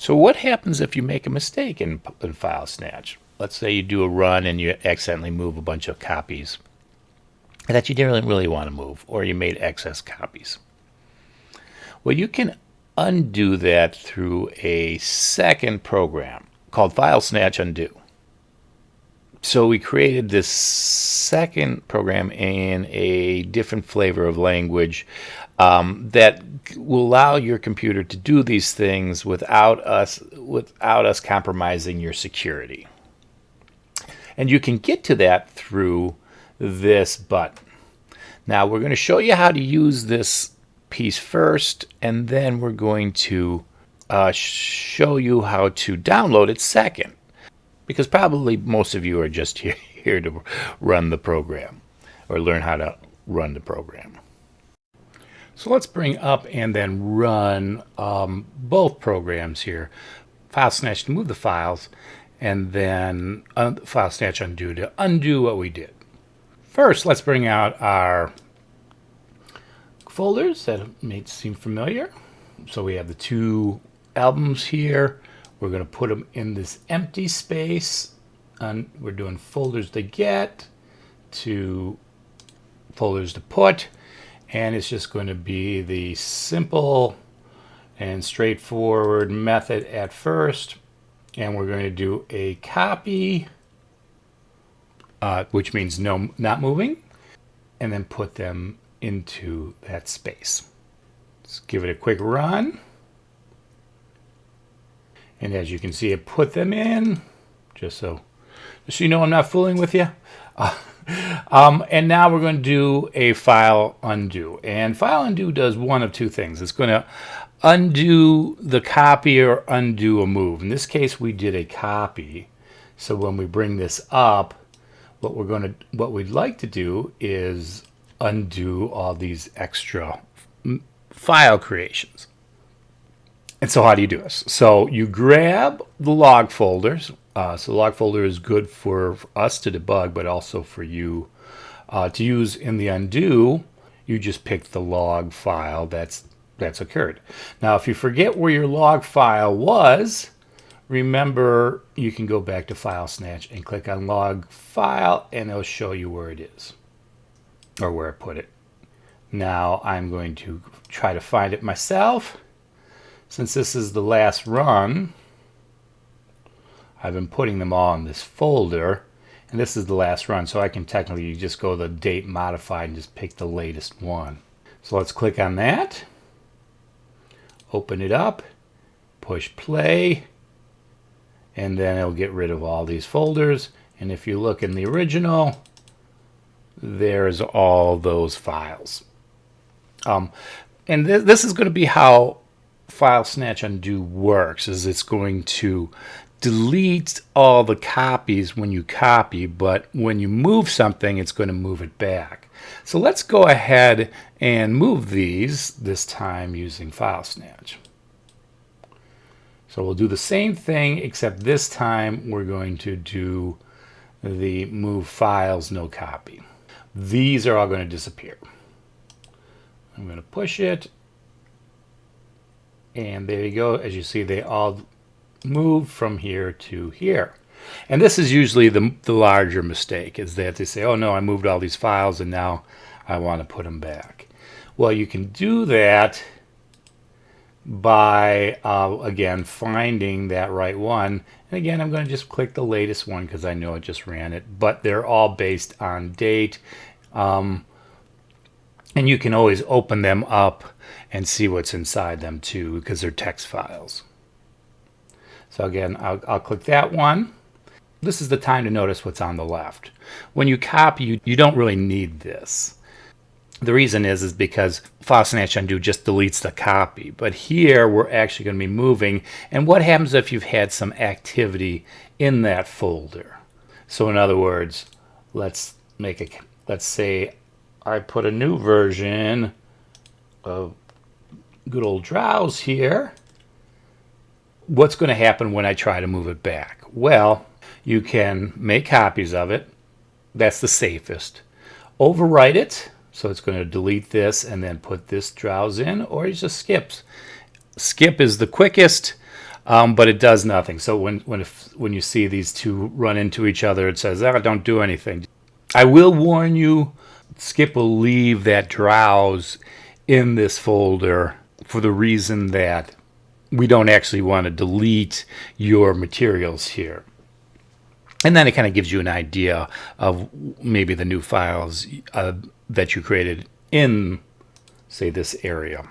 So what happens if you make a mistake in FileSnatch? Let's say you do a run and you accidentally move a bunch of copies that you didn't really want to move, or you made excess copies. Well, you can undo that through a second program called FileSnatch Undo. So we created this second program in a different flavor of language that will allow your computer to do these things without us compromising your security. And you can get to that through this button. Now we're going to show you how to use this piece first, and then we're going to show you how to download it second, because probably most of you are just here to run the program or learn how to run the program. So let's bring up and then run both programs here. FileSnatch to move the files, and then FileSnatch Undo to undo what we did. First, let's bring out our folders that may seem familiar. So we have the two albums here. We're going to put them in this empty space. And we're doing folders to get to folders to put. And it's just going to be the simple and straightforward method at first. And we're going to do a copy, which means not moving, and then put them into that space. Let's give it a quick run. And as you can see, it put them in, just so you know I'm not fooling with you. And now we're going to do a file undo. And file undo does one of two things. It's going to undo the copy or undo a move. In this case, we did a copy. So when we bring this up, what we'd like to do is undo all these extra file creations. And so how do you do this? So you grab the log folders. So the log folder is good for us to debug, but also for you to use in the undo. You just pick the log file that's occurred. Now, if you forget where your log file was, remember you can go back to FileSnatch and click on log file, and it'll show you where it is, or where I put it. Now I'm going to try to find it myself. Since this is the last run, I've been putting them all in this folder, and this is the last run, so I can technically just go to the date modified and just pick the latest one. So let's click on that, open it up, push play, and then it'll get rid of all these folders. And if you look in the original, there's all those files. And this is going to be how FileSnatch Undo works, is it's going to delete all the copies when you copy, but when you move something, it's going to move it back. So let's go ahead and move these, this time using FileSnatch. So we'll do the same thing, except this time we're going to do the move files, no copy. These are all going to disappear. I'm going to push it, and there you go. As you see, they all move from here to here. And this is usually the larger mistake, is that they say, oh no, I moved all these files and now I want to put them back. Well, you can do that by, again, finding that right one. And again, I'm going to just click the latest one because I know it just ran it. But they're all based on date. And you can always open them up and see what's inside them too, because they're text files. So again, I'll click that one. This is the time to notice what's on the left. When you copy, you don't really need this. The reason is because FileSnatch Undo just deletes the copy. But here we're actually going to be moving. And what happens if you've had some activity in that folder? So in other words, let's say I put a new version of good old Drowse here. What's going to happen when I try to move it back? Well, you can make copies of it. That's the safest. Overwrite it. So it's going to delete this and then put this Drowse in, or it just skips. Skip is the quickest. but it does nothing. So when you see these two run into each other, it says, "Oh, don't do anything." I will warn you, Skip will leave that drowse in this folder for the reason that we don't actually want to delete your materials here. And then it kind of gives you an idea of maybe the new files that you created in, say, this area.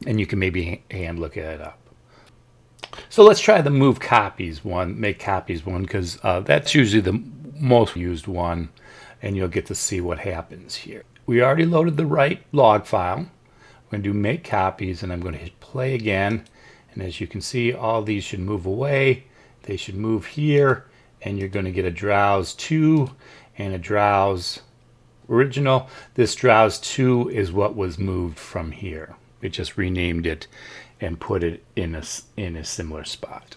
And you can maybe hand look it up. So let's try the move copies one, make copies one, because that's usually the most used one, and you'll get to see what happens here. We already loaded the right log file. I'm going to do make copies, and I'm going to hit play again. And as you can see, all these should move away. They should move here, and you're going to get a drowse 2 and a drowse original. This drowse 2 is what was moved from here. It just renamed it and put it in a similar spot.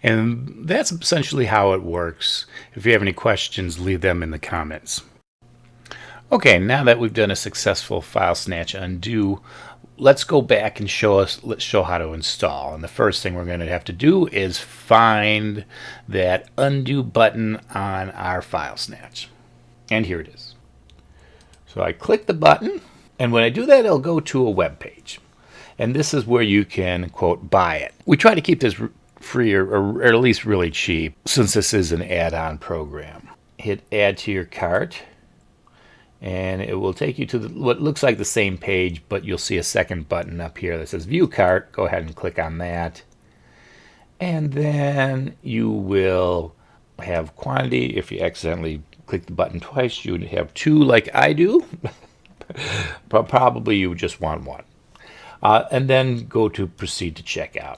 And that's essentially how it works. If you have any questions, leave them in the comments. Okay, now that we've done a successful FileSnatch undo, let's go back and let's show how to install. And the first thing we're going to have to do is find that undo button on our FileSnatch. And here it is. So I click the button, and when I do that, it'll go to a web page. And this is where you can, quote, buy it. We try to keep this free or at least really cheap, since this is an add-on program. Hit add to your cart, and it will take you to what looks like the same page, but you'll see a second button up here that says view cart. Go ahead and click on that. And then you will have quantity. If you accidentally click the button twice, you would have 2 like I do. But probably you just want 1. And then go to proceed to checkout.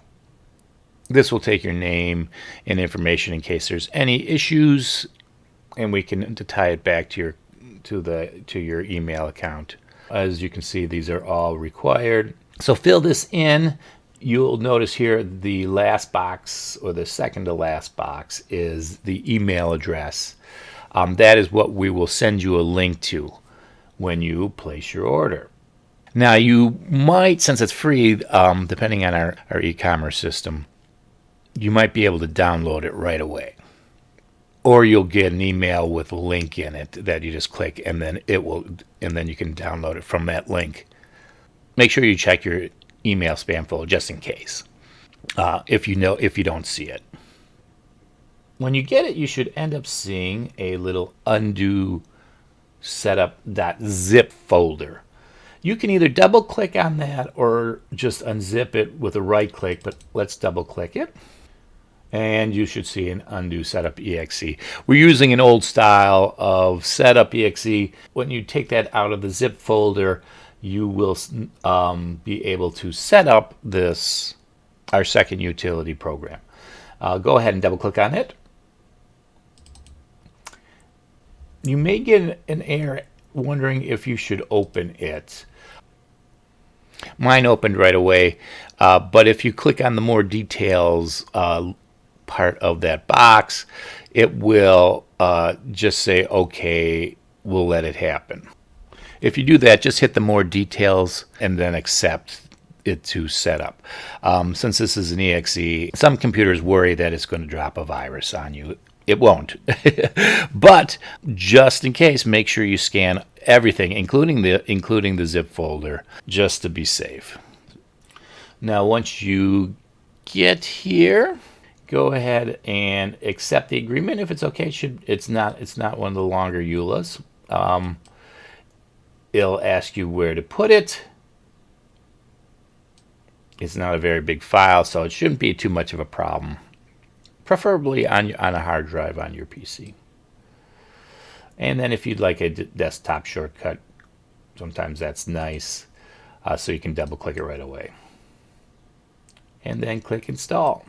This will take your name and information in case there's any issues, and we can tie it back to your email account. As you can see, these are all required. So fill this in. You'll notice here the last box, or the second to last box, is the email address. That is what we will send you a link to when you place your order. Now you might, since it's free, depending on our e-commerce system, you might be able to download it right away. Or you'll get an email with a link in it that you just click, and then you can download it from that link. Make sure you check your email spam folder just in case, if you don't see it. When you get it, you should end up seeing a little undo setup.zip folder. You can either double click on that or just unzip it with a right click, but let's double click it. And you should see an undo setup exe. We're using an old style of setup exe. When you take that out of the zip folder, you will be able to set up our second utility program. Go ahead and double click on it. You may get an error wondering if you should open it. Mine opened right away, but if you click on the more details part of that box, it will just say, okay, we'll let it happen. If you do that, just hit the more details and then accept it to set up. Since this is an exe, some computers worry that it's going to drop a virus on you. It won't. But just in case, make sure you scan everything, including the zip folder, just to be safe. Now, once you get here, go ahead and accept the agreement. If it's okay, it's not one of the longer EULAs. It'll ask you where to put it. It's not a very big file, so it shouldn't be too much of a problem. Preferably on a hard drive on your PC. And then if you'd like a desktop shortcut, sometimes that's nice, so you can double click it right away. And then click install.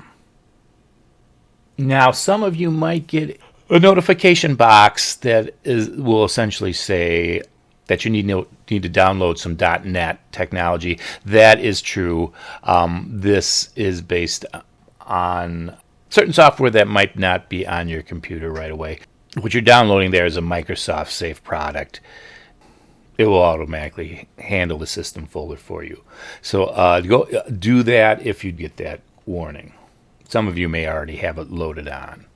Now some of you might get a notification box that will essentially say that you need to download some .NET technology. That is true. This is based on certain software that might not be on your computer right away. What you're downloading there is a Microsoft safe product. it will automatically handle the system folder for you. So go do that if you get that warning. Some of you may already have it loaded on.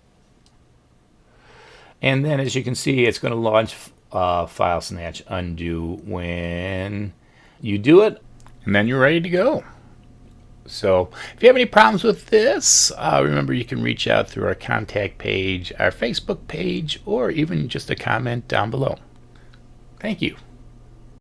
And then, as you can see, it's going to launch FileSnatch Undo when you do it, and then you're ready to go. So if you have any problems with this, remember you can reach out through our contact page, our Facebook page, or even just a comment down below. Thank you.